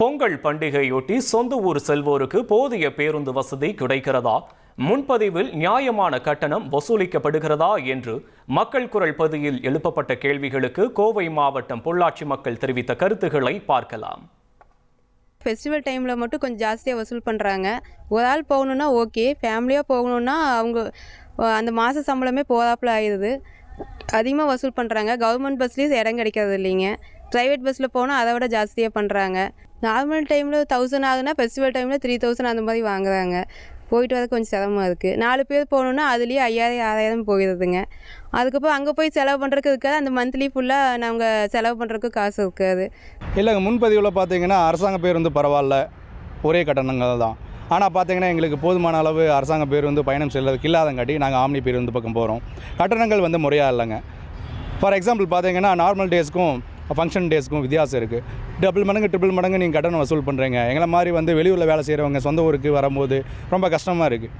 பொங்கல் பண்டிகையொட்டி சொந்த ஊர் செல்வோருக்கு போதிய பேருந்து வசதி கிடைக்கிறதா? முன்பதிவில் நியாயமான கட்டணம் வசூலிக்கப்படுகிறதா என்று மக்கள் குரல் பதிவில் எழுப்பப்பட்ட கேள்விகளுக்கு கோவை மாவட்டம் பொள்ளாச்சி மக்கள் தெரிவித்த கருத்துக்களை பார்க்கலாம். ஃபெஸ்டிவல் டைமில் மட்டும் கொஞ்சம் ஜாஸ்தியாக வசூல் பண்ணுறாங்க. ஒரு ஆள் போகணுன்னா ஓகே, ஃபேமிலியாக போகணுன்னா அவங்க அந்த மாத சம்பளமே போதாப்பில் ஆயிடுது. அதிகமாக வசூல் பண்ணுறாங்க. கவர்மெண்ட் பஸ்லேயும் இடம் கிடைக்கிறது இல்லைங்க. ப்ரைவேட் பஸ்ஸில் போனால் அதை விட ஜாஸ்தியாக பண்ணுறாங்க. நார்மல் டைமில் 1000 ஆகுதுன்னா ஃபெஸ்டிவல் டைமில் 3000 அந்த மாதிரி வாங்குறாங்க. போயிட்டு வர கொஞ்சம் சிரமமாக இருக்குது. 4 பேர் போகணுன்னா அதுலேயே 5000 6000 போயிடுதுங்க. அதுக்கப்புறம் அங்கே போய் செலவு பண்ணுறதுக்கு இருக்காது. அந்த மந்த்லி ஃபுல்லாக நாங்கள் செலவு பண்ணுறதுக்கு காசு இருக்காது. இல்லைங்க, முன்பதிவில் பார்த்தீங்கன்னா அரசாங்க பேருந்து பரவாயில்ல, ஒரே கட்டணங்கள் தான். ஆனால் பார்த்தீங்கன்னா எங்களுக்கு போதுமான அளவு அரசாங்க பேருந்து பயணம் செல்வதற்கு இல்லாதங்காட்டி நாங்கள் ஆம்னி பேருந்து பக்கம் போகிறோம். கட்டணங்கள் முறையாக இல்லைங்க. ஃபார் எக்ஸாம்பிள் பார்த்தீங்கன்னா நார்மல் டேஸ்க்கும் ஃபங்க்ஷன் டேஸ்க்கும் வித்தியாசம் இருக்குது. டபுள் மடங்கு ட்ரிபிள் மடங்கு நீங்கள் கட்டணம் வசூல் பண்ணுறீங்க. எங்களை மாதிரி வெளியூரில் வேலை செய்கிறவங்க சொந்த ஊருக்கு வரும்போது ரொம்ப கஷ்டமாக இருக்குது.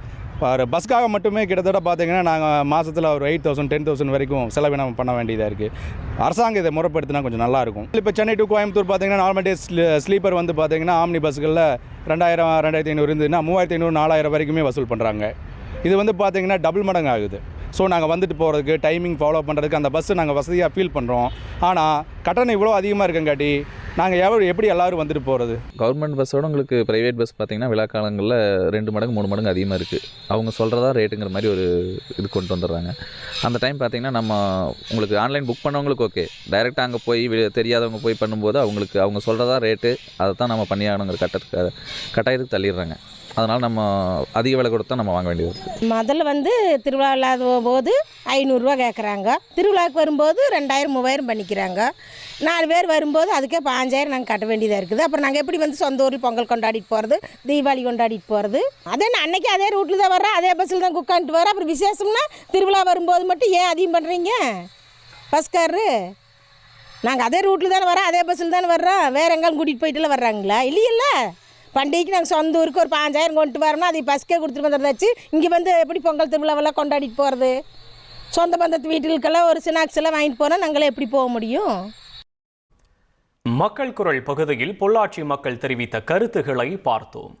ஒரு பஸ்க்காக மட்டுமே கிட்டத்தட்ட பார்த்தீங்கன்னா நாங்கள் மாதத்தில் ஒரு 8000 10,000 வரைக்கும் செலவினம் பண்ண வேண்டியதாக இருக்குது. அரசாங்கம் இதை முறைப்படுத்தினா கொஞ்சம் நல்லாயிருக்கும். இப்போ சென்னை டு கோயம்புத்தூர் பார்த்தீங்கன்னா நார்மல் டேஸ் ஸ்லீப்பர் பார்த்தீங்கன்னா ஆம்னி பஸ்களில் 2000 2500 இருந்ததுன்னா 3500 4000 வரைக்குமே வசூல் பண்ணுறாங்க. இது பார்த்தீங்கன்னா டபுள் மடங்கு ஆகுது. ஸோ நாங்கள் வந்துட்டு போகிறதுக்கு டைமிங் ஃபாலோ பண்ணுறதுக்கு அந்த பஸ்ஸு நாங்கள் வசதியாக ஃபீல் பண்ணுறோம். ஆனால் கட்டணம் இவ்வளோ அதிகமாக இருக்கங்காட்டி நாங்கள் எப்படி எல்லோரும் வந்துட்டு போகிறது? கவர்மெண்ட் பஸ்ஸோட உங்களுக்கு ப்ரைவேட் பஸ் பார்த்திங்கன்னா விழா காலங்களில் 2 மடங்கு 3 மடங்கு அதிகமாக இருக்குது. அவங்க சொல்கிறதா ரேட்டுங்கிற மாதிரி ஒரு இது கொண்டு வந்துடுறாங்க. அந்த டைம் பார்த்திங்கன்னா நம்ம உங்களுக்கு ஆன்லைன் புக் பண்ணவங்களுக்கு ஓகே, டைரெக்டாக அங்கே போய் தெரியாதவங்க போய் பண்ணும்போது அவங்க சொல்கிறதா ரேட்டு அதை தான் நம்ம பண்ணியாகணுங்கிற கட்டாயத்துக்கு தள்ளிடுறாங்க. அதனால் நம்ம அதிக விலை கொடுத்தா நம்ம வாங்க வேண்டியது இருக்குது. முதல்ல திருவிழா இல்லாத போது 500 கேட்குறாங்க. திருவிழாவுக்கு வரும்போது 2000 3000 பண்ணிக்கிறாங்க. 4 பேர் வரும்போது அதுக்கே 5000 நாங்கள் கட்ட வேண்டியதாக இருக்குது. அப்புறம் நாங்கள் எப்படி சொந்த ஊரில் பொங்கல் கொண்டாடிட்டு போகிறது, தீபாவளி கொண்டாடிட்டு போகிறது? அதே அன்னைக்கு அதே ரூட்டில் தான் வர்றோம், அதே பஸ்ஸில் தான் உட்காந்துட்டு வரோம். அப்புறம் விசேஷம்னா திருவிழா வரும்போது மட்டும் ஏன் அதிகம் பண்ணுறீங்க பஸ்காரரு? நாங்கள் அதே ரூட்டில் தானே வரோம், அதே பஸ்ஸில் தானே வர்றோம். வேறு எங்கேயும் கூட்டிகிட்டு போயிட்டுலாம் வர்றாங்களா? இல்லையில்ல. பண்டிகைக்கு நாங்கள் சொந்த ஊருக்கு ஒரு 5000 கொண்டு வரோம்னா அதை பஸ்க்கே கொடுத்துட்டு வந்துடுறாச்சு. இங்கே எப்படி பொங்கல் திருவிழாவெல்லாம் கொண்டாடிட்டு போகிறது? சொந்த பந்தத்து வீட்டுகளுக்கெல்லாம் ஒரு ஸ்நாக்ஸ் எல்லாம் வாங்கிட்டு போனால் நாங்களே எப்படி போக முடியும்? மக்கள் குரல் பகுதியில் பொள்ளாச்சி மக்கள் தெரிவித்த கருத்துக்களை பார்த்தோம்.